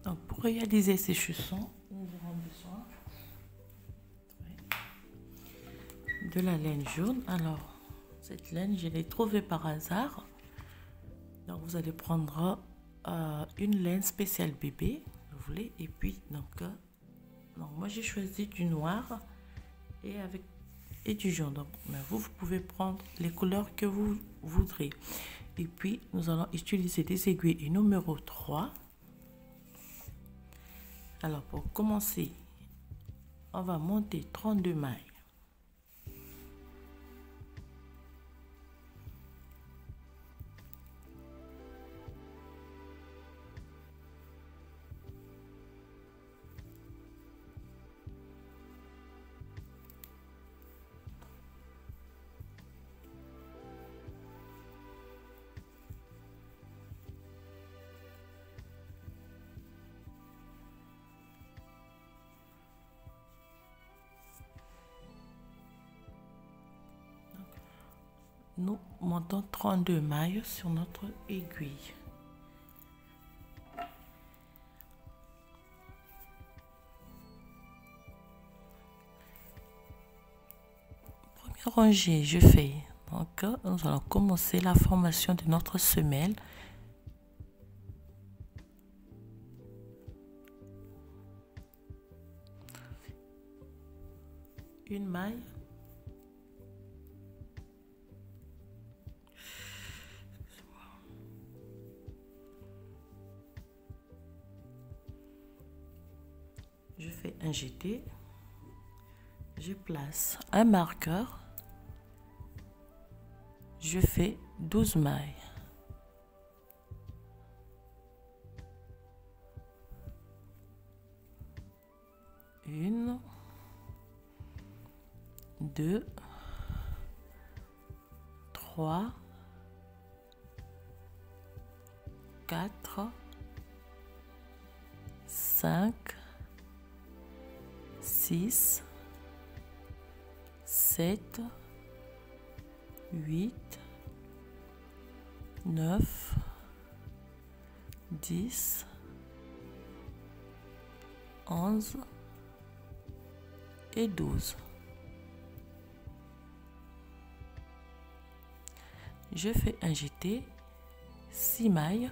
Donc, pour réaliser ces chaussons, nous aurons besoin de la laine jaune. Alors, cette laine, je l'ai trouvée par hasard. Donc, vous allez prendre une laine spéciale bébé, vous voulez, et puis donc moi j'ai choisi du noir et du jaune. Donc, mais vous pouvez prendre les couleurs que vous voudrez. Et puis, nous allons utiliser des aiguilles numéro 3. Alors, pour commencer, on va monter 32 mailles. Nous montons 32 mailles sur notre aiguille. Première rangée, je fais. Donc, nous allons commencer la formation de notre semelle. Une maille. Je fais un jeté, je place un marqueur, je fais 12 mailles. Une, deux, trois, quatre, 5, 6, 7, 8, 9, 10, 11 et 12. Je fais un jeté, 6 mailles.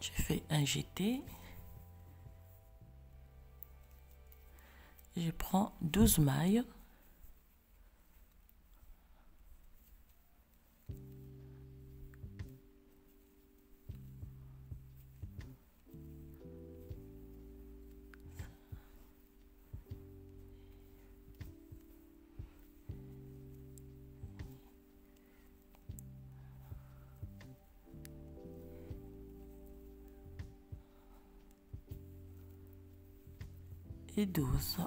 Je fais un jeté. Je prends 12 mailles. Et 12.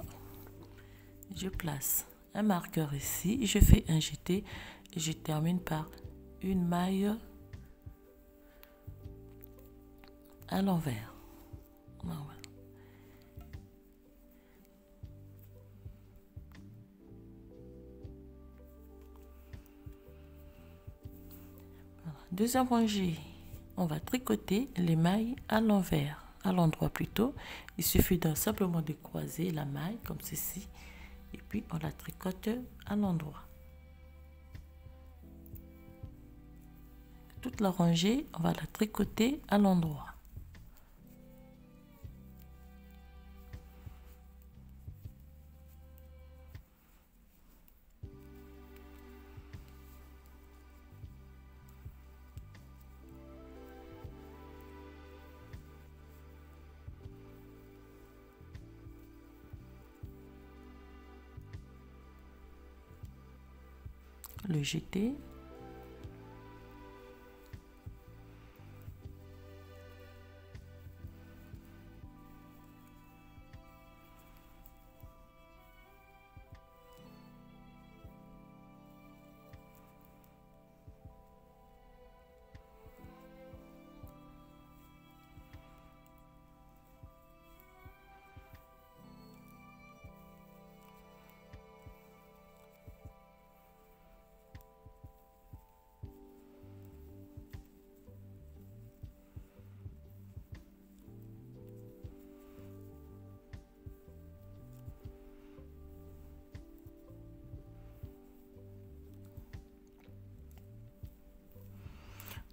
Je place un marqueur ici, je fais un jeté et je termine par une maille à l'envers. Voilà. Deuxième rangée, on va tricoter les mailles à l'envers, à l'endroit plutôt. Il suffit simplement de croiser la maille comme ceci et puis on la tricote à l'endroit. Toute la rangée, on va la tricoter à l'endroit. Le jeter.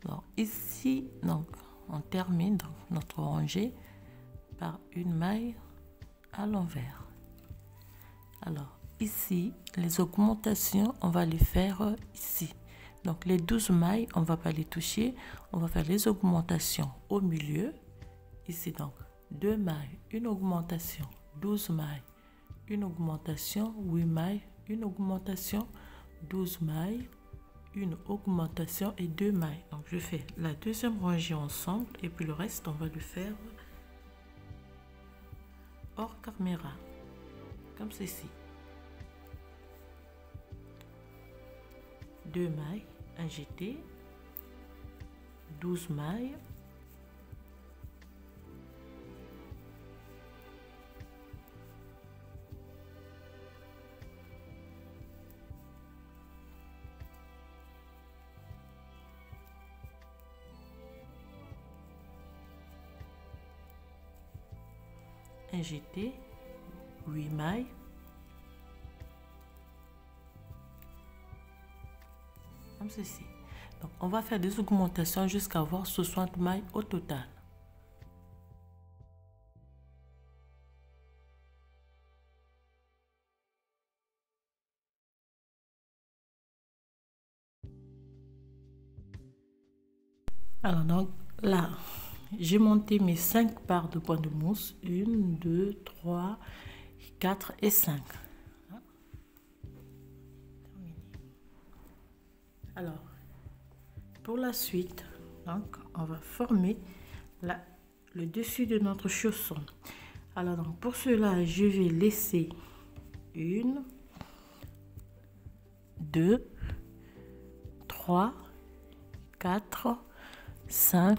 Donc ici, donc on termine donc notre rangée par une maille à l'envers. Alors ici, les augmentations, on va les faire ici. Donc les 12 mailles, on va pas les toucher, on va faire les augmentations au milieu. Ici donc 2 mailles, une augmentation, 12 mailles, une augmentation, 8 mailles, une augmentation, 12 mailles, une augmentation et 2 mailles. Donc je fais la deuxième rangée ensemble et puis le reste on va le faire hors caméra comme ceci. 2 mailles, un jeté, 12 mailles, un jeté, 8 mailles, comme ceci. Donc on va faire des augmentations jusqu'à avoir 60 mailles au total. Alors donc là, j'ai monté mes 5 barres de point de mousse, 1, 2, 3, 4 et 5. Alors, pour la suite, donc, on va former le dessus de notre chausson. Alors, donc, pour cela, je vais laisser 1, 2, 3, 4, 5,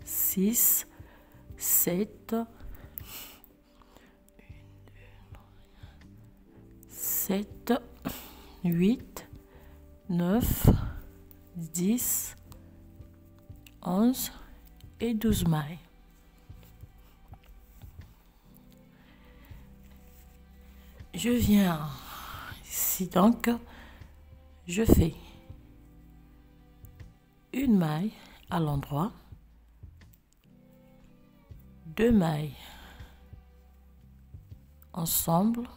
6, 7, 7, 8, 9, 10, 11 et 12 mailles. Je viens ici donc, je fais une maille à l'endroit, 2 mailles ensemble,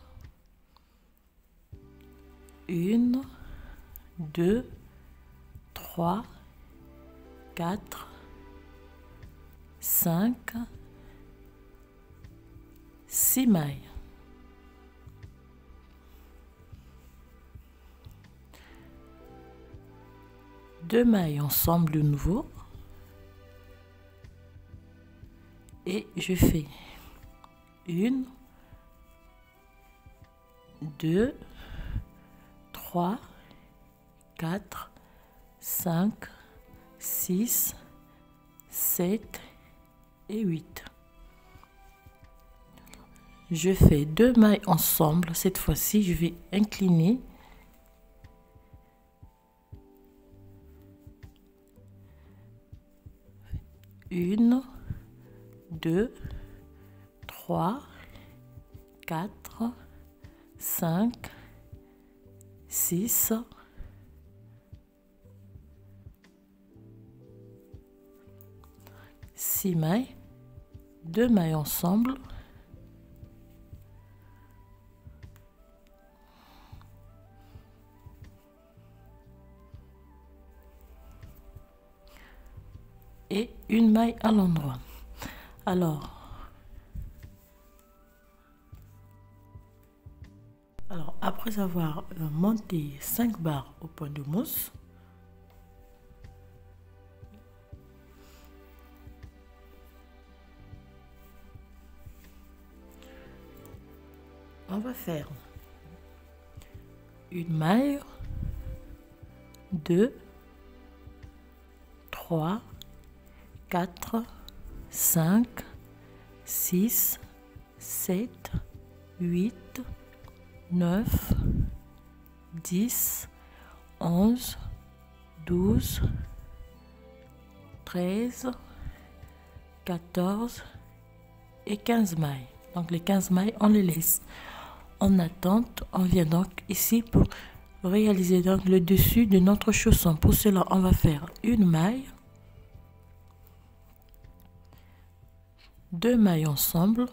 1, 2, 3, 4, 5, 6 mailles. Deux mailles ensemble de nouveau et je fais 1, 2, 3, 4, 5, 6, 7 et 8. Je fais 2 mailles ensemble. Cette fois-ci, je vais incliner. Une, 2, 3, 4, 5, 6, 6 mailles, 2 mailles ensemble, et une maille à l'endroit. Alors après avoir monté 5 barres au point de mousse, on va faire une maille, 2, 3, 4, 5, 6, 7, 8, 9, 10, 11, 12, 13, 14 et 15 mailles. Donc les 15 mailles, on les laisse en attente. On vient donc ici pour réaliser donc le dessus de notre chausson. Pour cela, on va faire une maille, 2 mailles ensemble,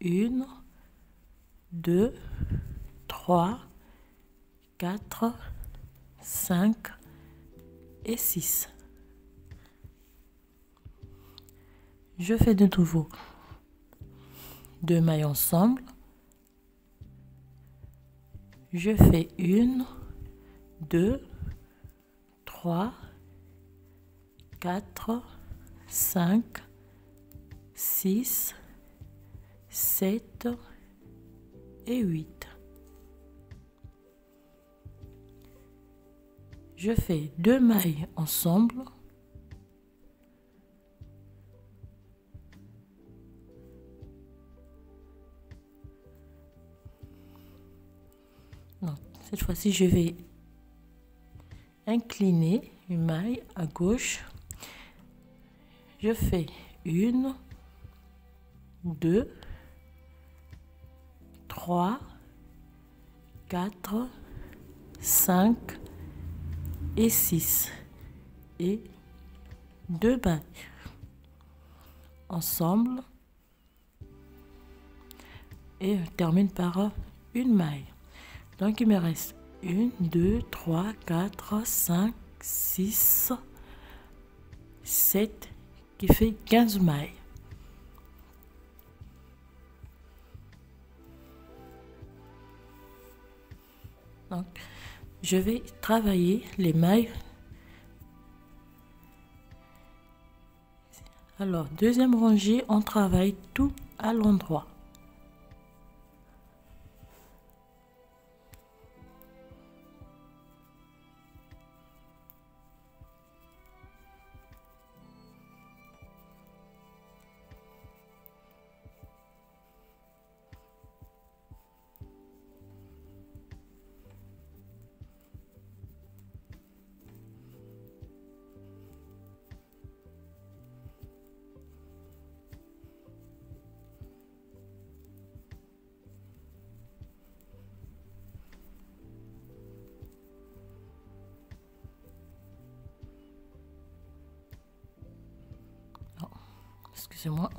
1, 2, 3, 4, 5 et 6. Je fais de nouveau 2 mailles ensemble, je fais 1, 2, 3, 4, 5, 6, 7 et 8. Je fais 2 mailles ensemble, non, cette fois-ci je vais incliner une maille à gauche, je fais 1, 2, 3, 4, 5 et 6 et 2 mailles ensemble et on termine par une maille. Donc il me reste 1, 2, 3, 4, 5, 6, 7 qui fait 15 mailles. Donc, je vais travailler les mailles. Alors, deuxième rangée, on travaille tout à l'endroit. Excusez-moi.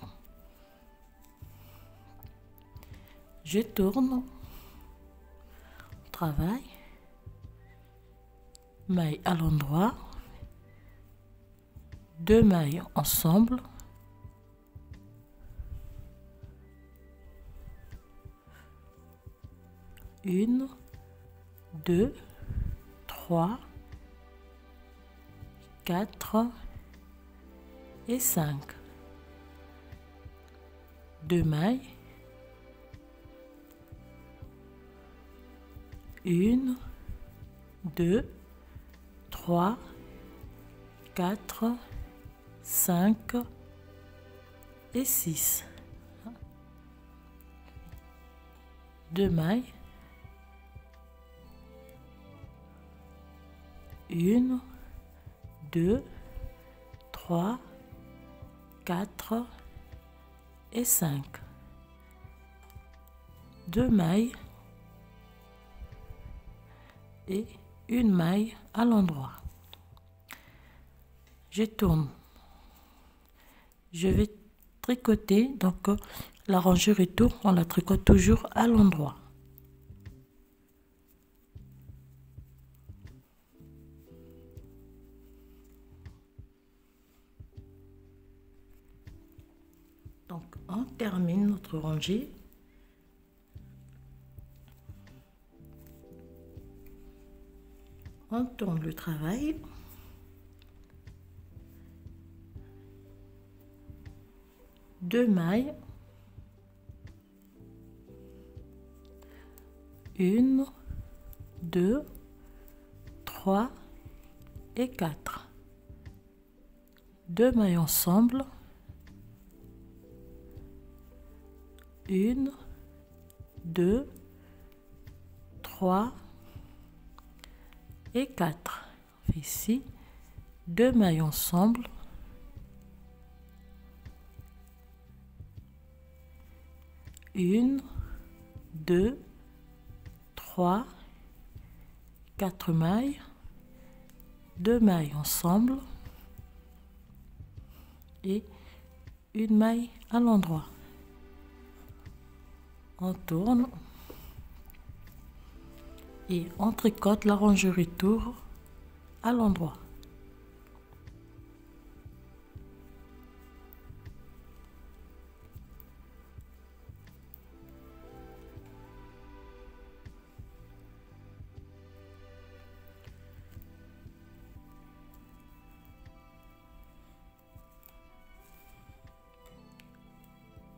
Je tourne, travail, maille à l'endroit, 2 mailles ensemble, une, 2, 3, 4 et 5. 2 mailles, 1, 2, 3, 4, 5 et 6. 2 mailles, 1, 2, 3, 4 et 5. 2 mailles et une maille à l'endroit. Je tourne. Je vais tricoter, donc la rangée retour, on la tricote toujours à l'endroit. Donc on termine notre rangée. On tourne le travail. Deux mailles. Une, deux, trois et quatre. Deux mailles ensemble. Une, deux, trois et 4. Ici, 2 mailles ensemble. Une, 2, 3, 4 mailles, 2 mailles ensemble et une maille à l'endroit. On tourne et on tricote la rangée retour à l'endroit.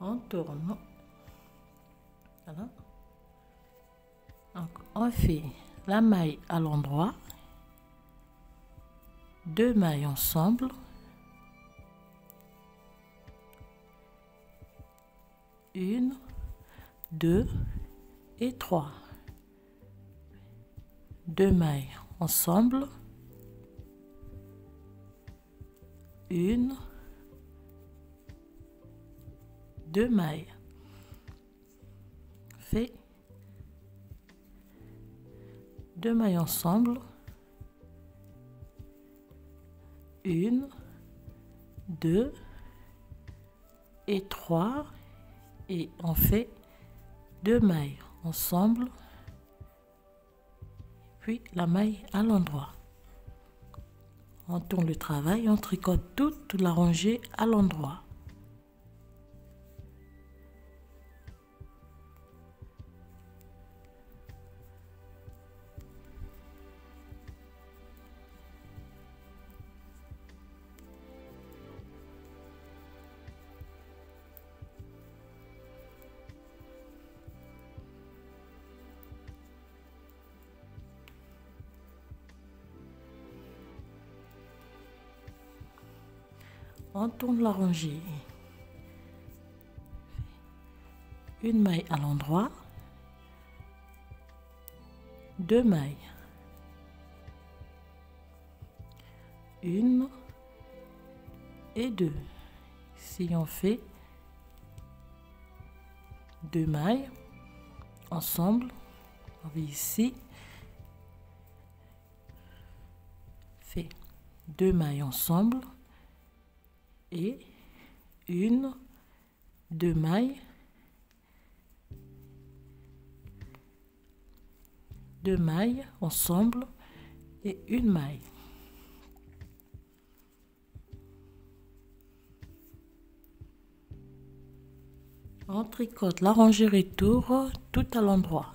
On tourne. Voilà. Donc, on fait la maille à l'endroit, 2 mailles ensemble, une, 2 et 3, 2 mailles ensemble, une, 2 mailles, fait 2 mailles ensemble, une, 2 et 3 et on fait 2 mailles ensemble, puis la maille à l'endroit. On tourne le travail, on tricote toute la rangée à l'endroit. On tourne la rangée, une maille à l'endroit, 2 mailles, une et 2. Si on fait 2 mailles ensemble, on va ici, fait 2 mailles ensemble et une, 2 mailles, 2 mailles ensemble et une maille. On tricote la rangée retour tout à l'endroit.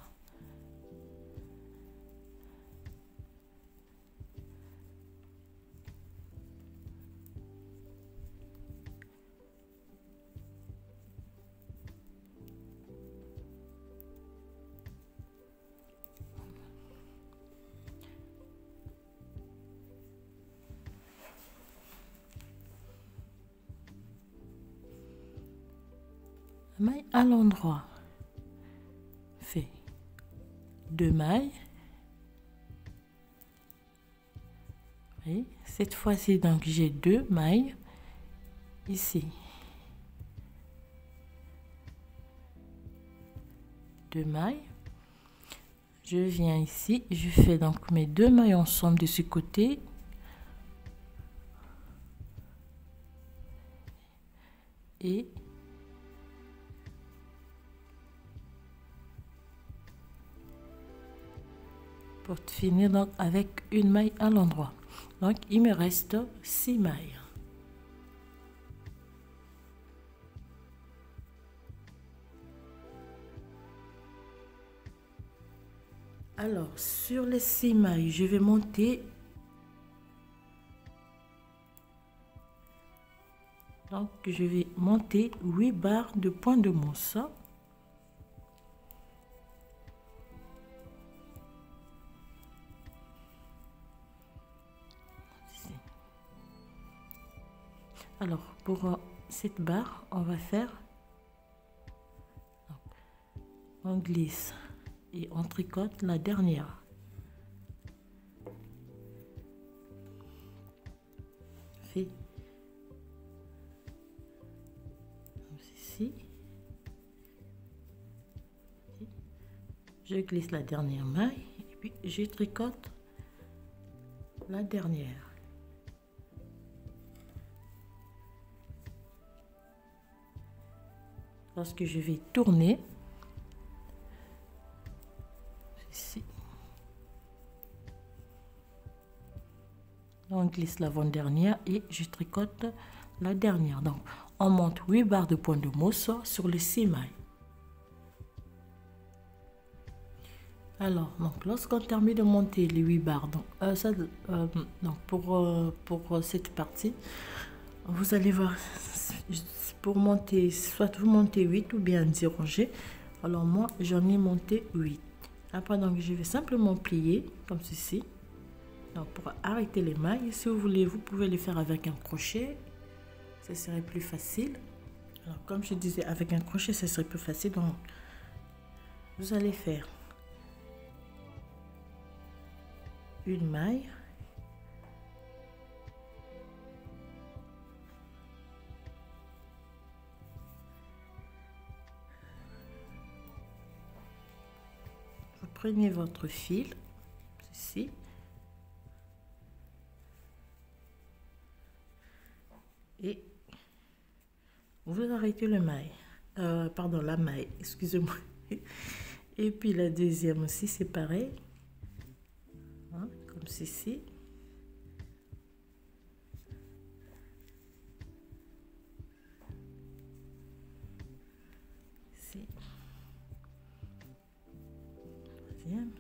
Maille à l'endroit, fait 2 mailles, et cette fois-ci donc j'ai 2 mailles ici, 2 mailles, je viens ici, je fais donc mes 2 mailles ensemble de ce côté et pour finir donc avec une maille à l'endroit. Donc il me reste 6 mailles. Alors sur les 6 mailles, je vais monter donc je vais monter 8 barres de point de mousse. Alors pour cette barre, on va faire, on glisse et on tricote la dernière. Fait ici. je glisse la dernière maille et puis je tricote la dernière. Lorsque je vais tourner ici, on glisse l'avant-dernière et je tricote la dernière. Donc on monte 8 barres de point de mousse sur les 6 mailles. Alors, donc, lorsqu'on termine de monter les 8 barres, donc, pour cette partie, vous allez voir, pour monter, soit vous montez 8 ou bien 10 rangées. Alors, moi, j'en ai monté 8. Après, donc, je vais simplement plier comme ceci. Donc, pour arrêter les mailles, si vous voulez, vous pouvez les faire avec un crochet. Ce serait plus facile. Alors, comme je disais, avec un crochet, ce serait plus facile. Donc, vous allez faire une maille, vous prenez votre fil, ceci, et vous arrêtez le maille, la maille, excusez-moi. Et puis la deuxième aussi, c'est pareil, hein, comme ceci. Ici. Troisième.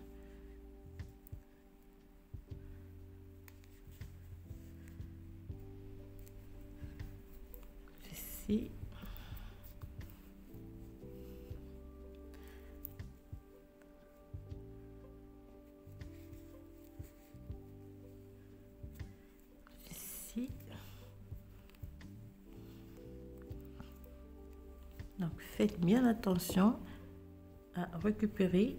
Ici. Donc faites bien attention à récupérer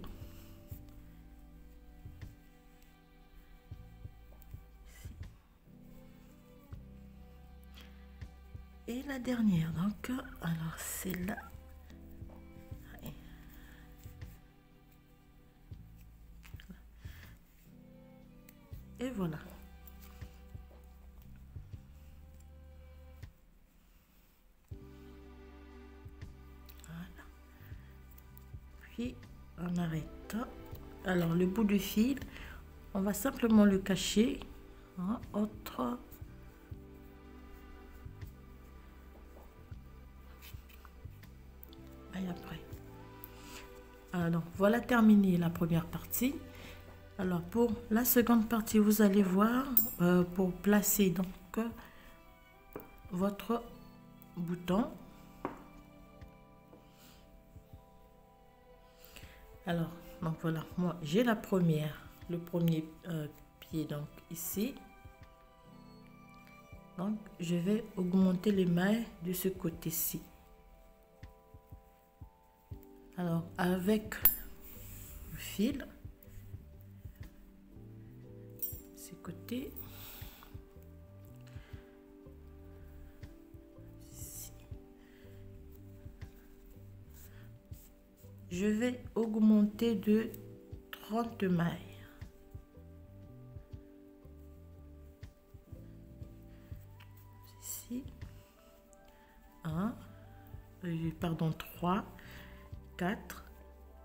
ici. Et la dernière, donc alors c'est là. Et voilà. Puis on arrête. Alors le bout du fil, on va simplement le cacher, hein, autre. Et après. Alors voilà terminé la première partie. Alors pour la seconde partie, vous allez voir pour placer donc votre bouton. Alors, donc voilà, moi j'ai la première, le premier pied donc ici. Donc je vais augmenter les mailles de ce côté-ci. Alors avec le fil, ce côté. Je vais augmenter de 30 mailles. Ici. 3, 4,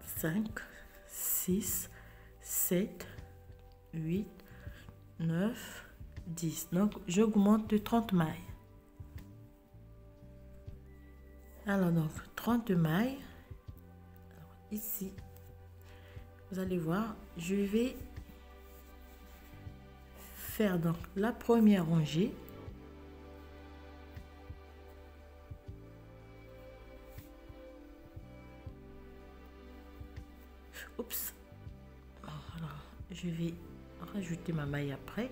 5, 6, 7, 8, 9, 10. Donc, j'augmente de 30 mailles. Alors, donc, 30 mailles. Ici, vous allez voir, je vais faire donc la première rangée. Oups. Alors, je vais rajouter ma maille après.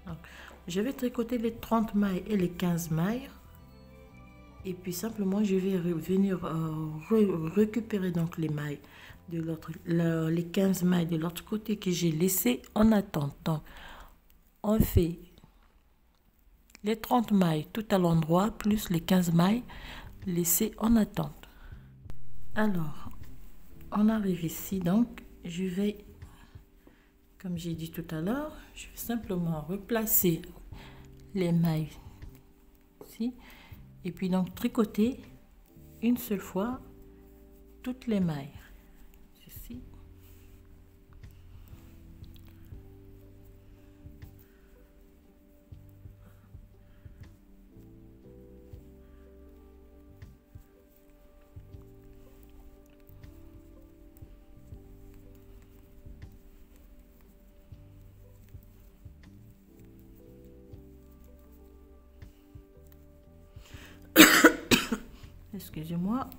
Donc, je vais tricoter les 30 mailles et les 15 mailles. Et puis simplement, je vais venir récupérer donc les mailles de l'autre, les 15 mailles de l'autre côté que j'ai laissé en attente. Donc, on fait les 30 mailles tout à l'endroit, plus les 15 mailles laissées en attente. Alors, on arrive ici, donc, je vais, comme j'ai dit tout à l'heure, je vais simplement replacer les mailles ici. Et puis donc tricoter une seule fois toutes les mailles. Ceci. Excusez-moi.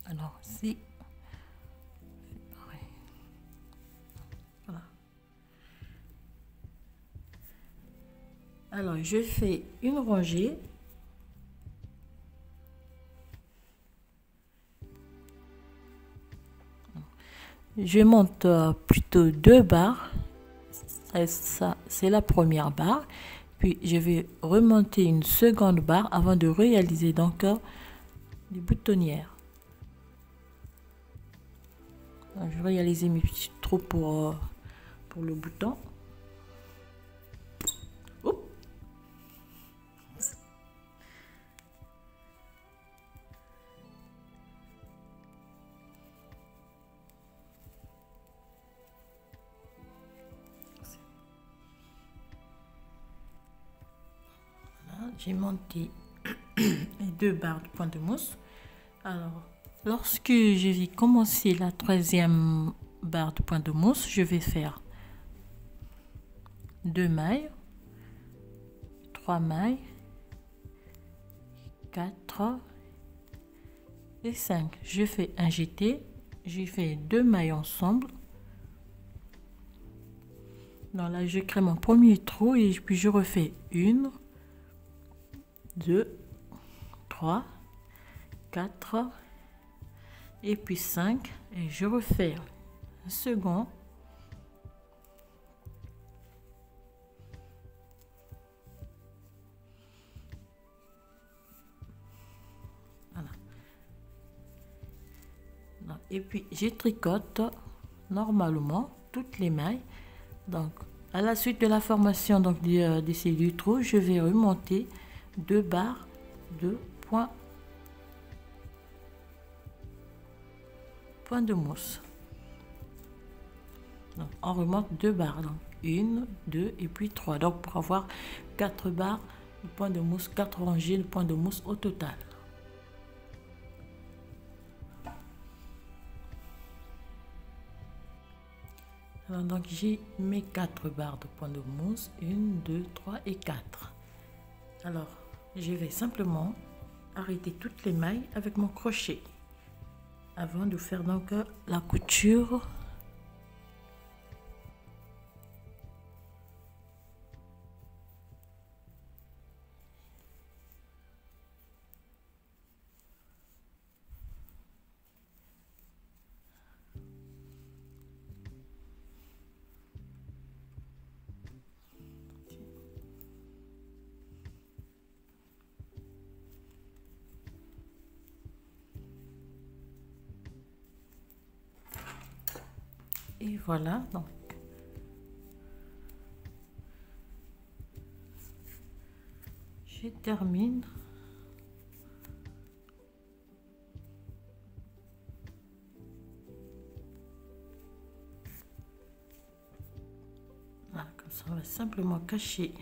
Alors, si. Voilà. Alors, je fais une rangée. Je monte plutôt 2 barres. Ça, c'est la première barre. Puis, je vais remonter une seconde barre avant de réaliser donc les boutonnières. Donc, je vais réaliser mes petits trous pour le bouton. Oups. J'ai monté les 2 barres de point de mousse. Alors, lorsque je vais commencer la 3e barre de point de mousse, je vais faire 2 mailles, 3 mailles, 4 et 5. Je fais un jeté, j'ai fait 2 mailles ensemble. Donc là, je crée mon premier trou et puis je refais 1, 2, 3, 4 et puis 5 et je refais un second. Voilà. Et puis je tricote normalement toutes les mailles. Donc à la suite de la formation donc de ces trous, je vais remonter 2 barres de point de mousse. Donc, on remonte 2 barres, donc 1, 2 et puis 3. Donc pour avoir 4 barres de point de mousse, 4 rangées de point de mousse au total. Alors, donc j'ai mes 4 barres de point de mousse, 1, 2, 3 et 4. Alors je vais simplement arrêter toutes les mailles avec mon crochet avant de faire donc la couture. Et voilà, donc je termine. Voilà, comme ça on va simplement cacher.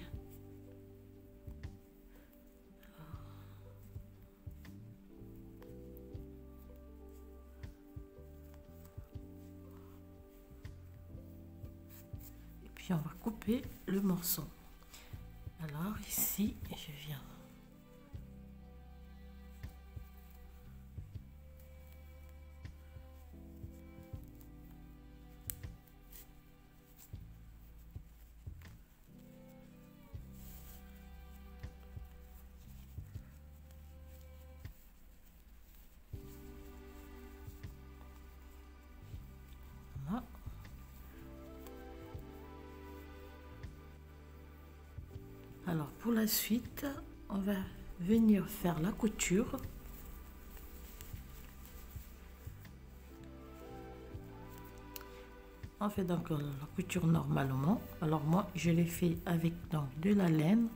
Puis on va couper le morceau. Alors ici, je viens Alors pour la suite, on va venir faire la couture. On fait donc la couture normalement. Alors moi je l'ai fait avec donc de la laine.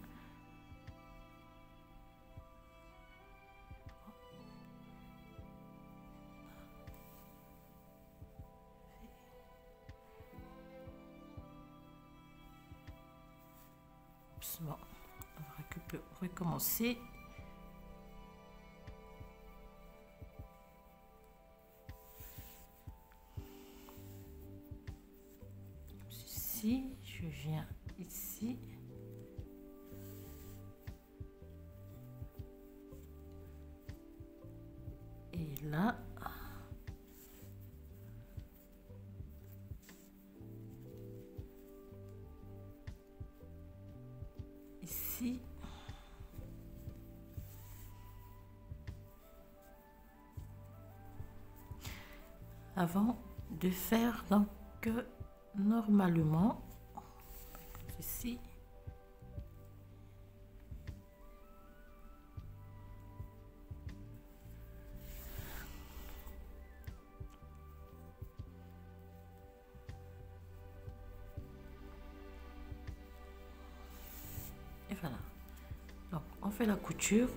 Bon, on va recommencer. Ici, je viens ici. Et là. Ici. Avant de faire donc normalement ici. Et voilà. Donc on fait la couture